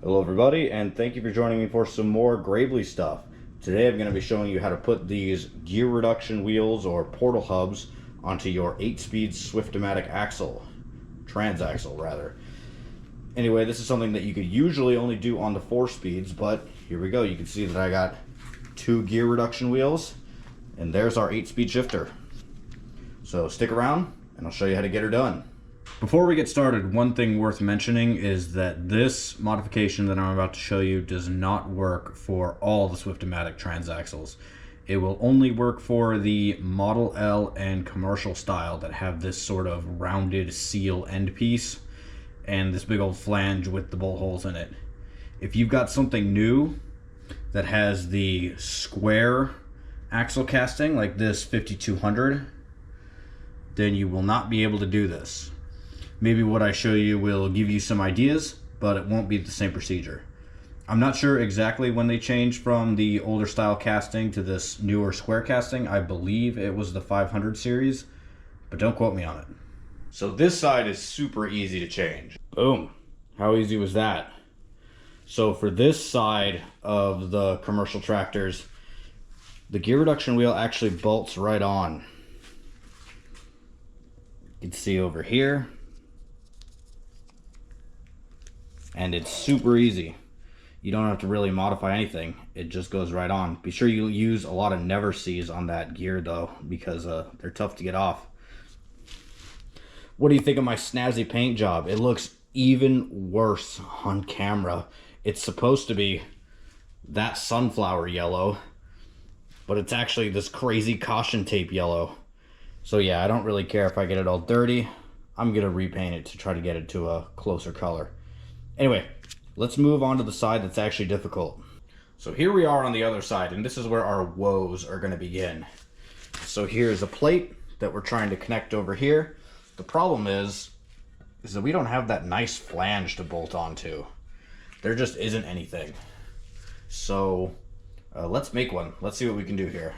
Hello everybody, and thank you for joining me for some more Gravely stuff. Today I'm going to be showing you how to put these gear reduction wheels or portal hubs onto your 8-speed swiftamatic axle. Transaxle rather. Anyway, this is something that you could usually only do on the 4 speeds, but here we go. You can see that I got 2 gear reduction wheels, and there's our 8-speed shifter. So stick around and I'll show you how to get her done. Before we get started, one thing worth mentioning is that this modification that I'm about to show you does not work for all the swiftamatic transaxles. It will only work for the Model L and commercial style that have this sort of rounded seal end piece and this big old flange with the bolt holes in it. If you've got something new that has the square axle casting like this 5200, then you will not be able to do this. Maybe what I show you will give you some ideas, but it won't be the same procedure. I'm not sure exactly when they changed from the older style casting to this newer square casting. I believe it was the 500 series, but don't quote me on it. So this side is super easy to change. Boom. How easy was that? So for this side of the commercial tractors, the gear reduction wheel actually bolts right on. You can see over here. And it's super easy. You don't have to really modify anything. It just goes right on. Be sure you use a lot of never sees on that gear though, because they're tough to get off. What do you think of my snazzy paint job? It looks even worse on camera. It's supposed to be that sunflower yellow, but it's actually this crazy caution tape yellow. So yeah, I don't really care if I get it all dirty. I'm gonna repaint it to try to get it to a closer color. Anyway, let's move on to the side that's actually difficult. So here we are on the other side, and this is where our woes are going to begin. So here's a plate that we're trying to connect over here. The problem is that we don't have that nice flange to bolt onto. There just isn't anything. So let's make one. Let's see what we can do here.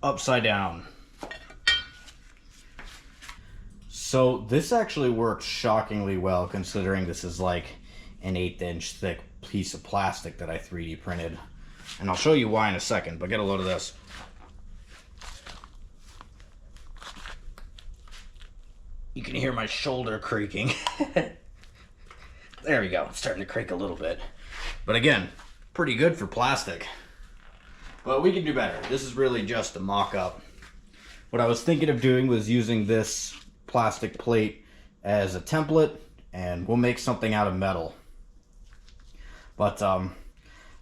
Upside down. So this actually works shockingly well, considering this is like an 1/8 inch thick piece of plastic that I 3D printed. And I'll show you why in a second, but get a load of this. You can hear my shoulder creaking. There we go, it's starting to creak a little bit. But again, pretty good for plastic. But we can do better. This is really just a mock-up. What I was thinking of doing was using this plastic plate as a template, and we'll make something out of metal. But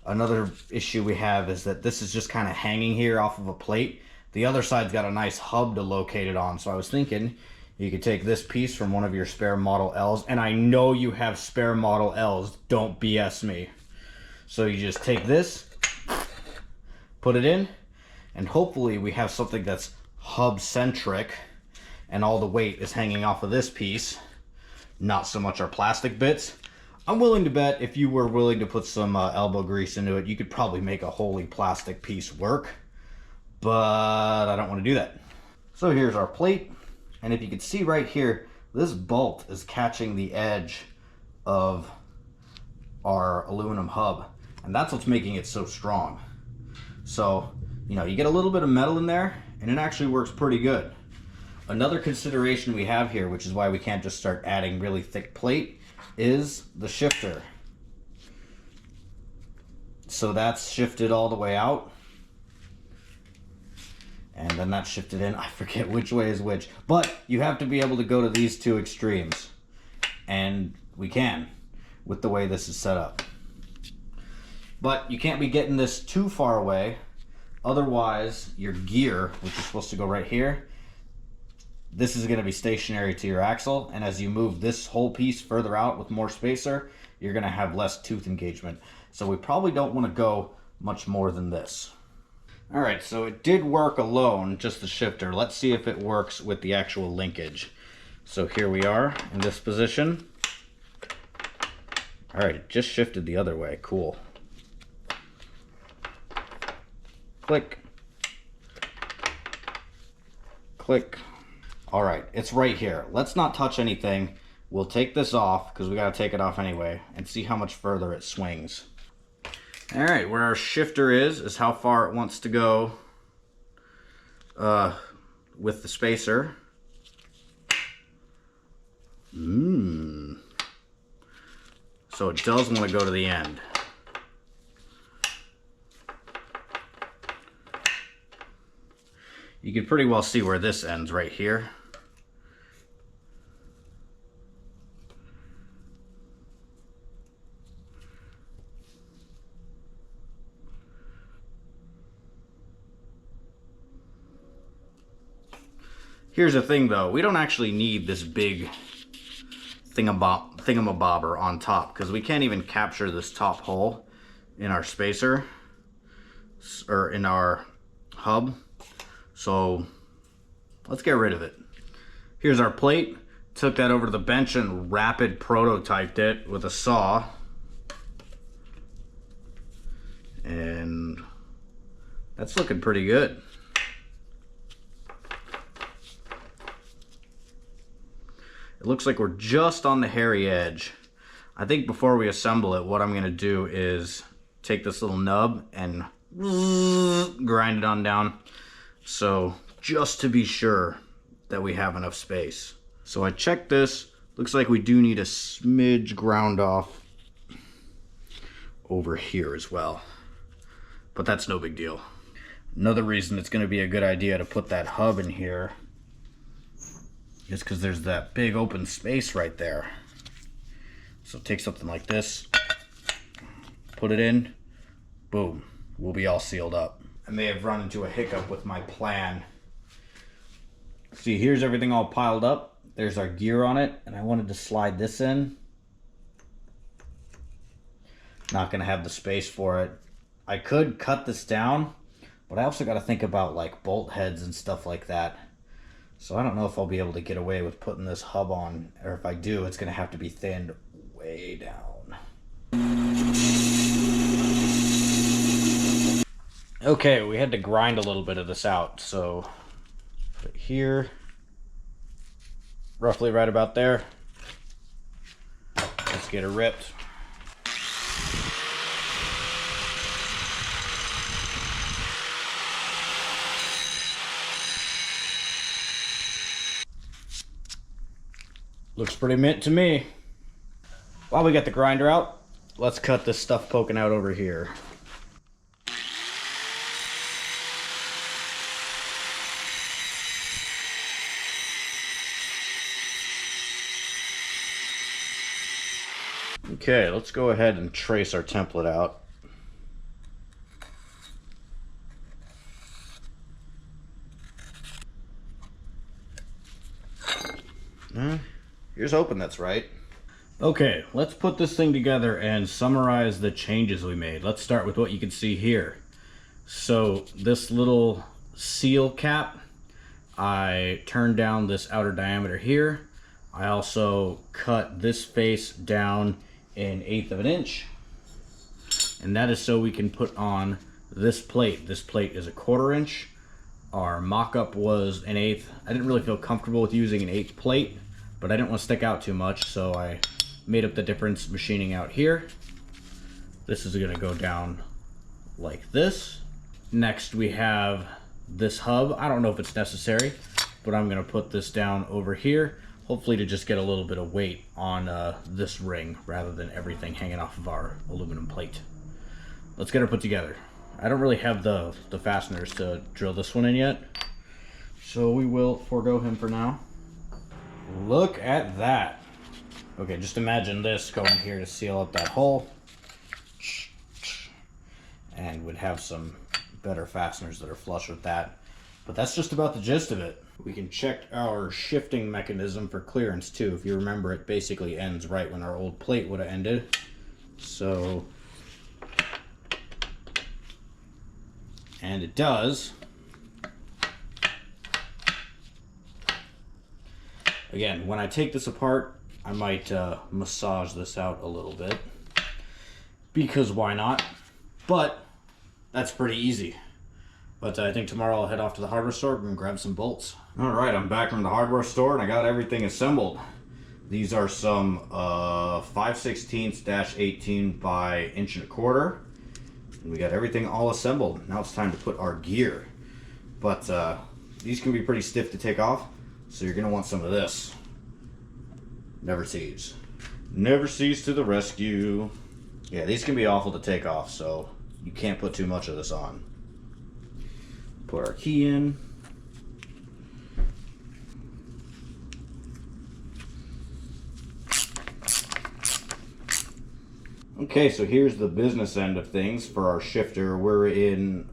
another issue we have is that this is just kind of hanging here off of a plate. The other side's got a nice hub to locate it on, so I was thinking you could take this piece from one of your spare Model Ls, and I know you have spare Model Ls, don't BS me. So you just take this, put it in, and hopefully we have something that's hub centric and all the weight is hanging off of this piece, not so much our plastic bits. I'm willing to bet if you were willing to put some elbow grease into it, you could probably make a wholly plastic piece work, but I don't want to do that. So here's our plate, and if you can see right here, this bolt is catching the edge of our aluminum hub, and that's what's making it so strong. So, you know, you get a little bit of metal in there, and it actually works pretty good. Another consideration we have here, which is why we can't just start adding really thick plate, is the shifter. So that's shifted all the way out. And then that's shifted in. I forget which way is which. But you have to be able to go to these two extremes. And we can, with the way this is set up. But you can't be getting this too far away, otherwise your gear, which is supposed to go right here, this is going to be stationary to your axle, and as you move this whole piece further out with more spacer, you're going to have less tooth engagement. So we probably don't want to go much more than this. All right, so it did work alone, just the shifter. Let's see if it works with the actual linkage. So here we are in this position. All right, it just shifted the other way. Cool. Click. Click. All right, it's right here. Let's not touch anything. We'll take this off, because we got to take it off anyway, and see how much further it swings. All right, where our shifter is how far it wants to go with the spacer. So it does want to go to the end. You can pretty well see where this ends right here. Here's the thing though, we don't actually need this big thingamabobber on top, because we can't even capture this top hole in our spacer or in our hub. So let's get rid of it. Here's our plate. Took that over to the bench and rapid prototyped it with a saw. And that's looking pretty good. It looks like we're just on the hairy edge. I think before we assemble it, what I'm gonna do is take this little nub and grind it on down. So just to be sure that we have enough space. So I checked this. Looks like we do need a smidge ground off over here as well. But that's no big deal. Another reason it's gonna be a good idea to put that hub in here is because there's that big open space right there. So take something like this, put it in, boom, we'll be all sealed up. I may have run into a hiccup with my plan. See, here's everything all piled up. There's our gear on it, and I wanted to slide this in. Not gonna have the space for it. I could cut this down, but I also gotta think about like bolt heads and stuff like that. So I don't know if I'll be able to get away with putting this hub on, or if I do, it's gonna have to be thinned way down. Okay, we had to grind a little bit of this out, so put it here, roughly right about there. Let's get it ripped. Looks pretty mint to me. While we got the grinder out, let's cut this stuff poking out over here. Okay, let's go ahead and trace our template out. Here's hoping that's right. Okay, let's put this thing together and summarize the changes we made. Let's start with what you can see here. So this little seal cap, I turned down this outer diameter here. I also cut this face down an 1/8 of an inch. And that is so we can put on this plate. This plate is a 1/4 inch. Our mock-up was an 1/8. I didn't really feel comfortable with using an 1/8 plate, but I didn't want to stick out too much, so I made up the difference machining out here. This is gonna go down like this. Next we have this hub. I don't know if it's necessary, but I'm gonna put this down over here, hopefully to just get a little bit of weight on this ring rather than everything hanging off of our aluminum plate. Let's get her put together. I don't really have the fasteners to drill this one in yet, so we will forego him for now. Look at that. Okay, just imagine this going here to seal up that hole. And would have some better fasteners that are flush with that. But that's just about the gist of it. We can check our shifting mechanism for clearance too. If you remember, it basically ends right when our old plate would have ended. So, And it does. Again, when I take this apart, I might massage this out a little bit, because why not? But that's pretty easy. But I think tomorrow I'll head off to the hardware store and grab some bolts. Alright, I'm back from the hardware store and I got everything assembled. These are some 5/16-18 by 1.25 inches. And we got everything all assembled. Now it's time to put our gear. But these can be pretty stiff to take off, so you're going to want some of this. Never Cease. Never Cease to the rescue. Yeah, these can be awful to take off, so you can't put too much of this on. Put our key in. Okay, so here's the business end of things for our shifter. We're in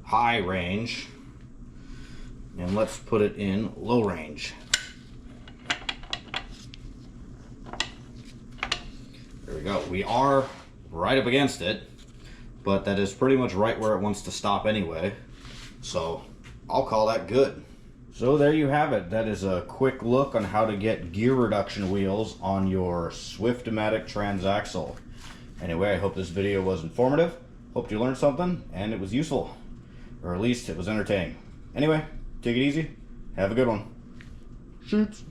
high range, and let's put it in low range. There we go. We are right up against it, but that is pretty much right where it wants to stop anyway, so I'll call that good. So there you have it. That is a quick look on how to get gear reduction wheels on your swiftamatic transaxle. Anyway, I hope this video was informative. Hope you learned something and it was useful, or at least it was entertaining. Anyway, take it easy. Have a good one. Shoots.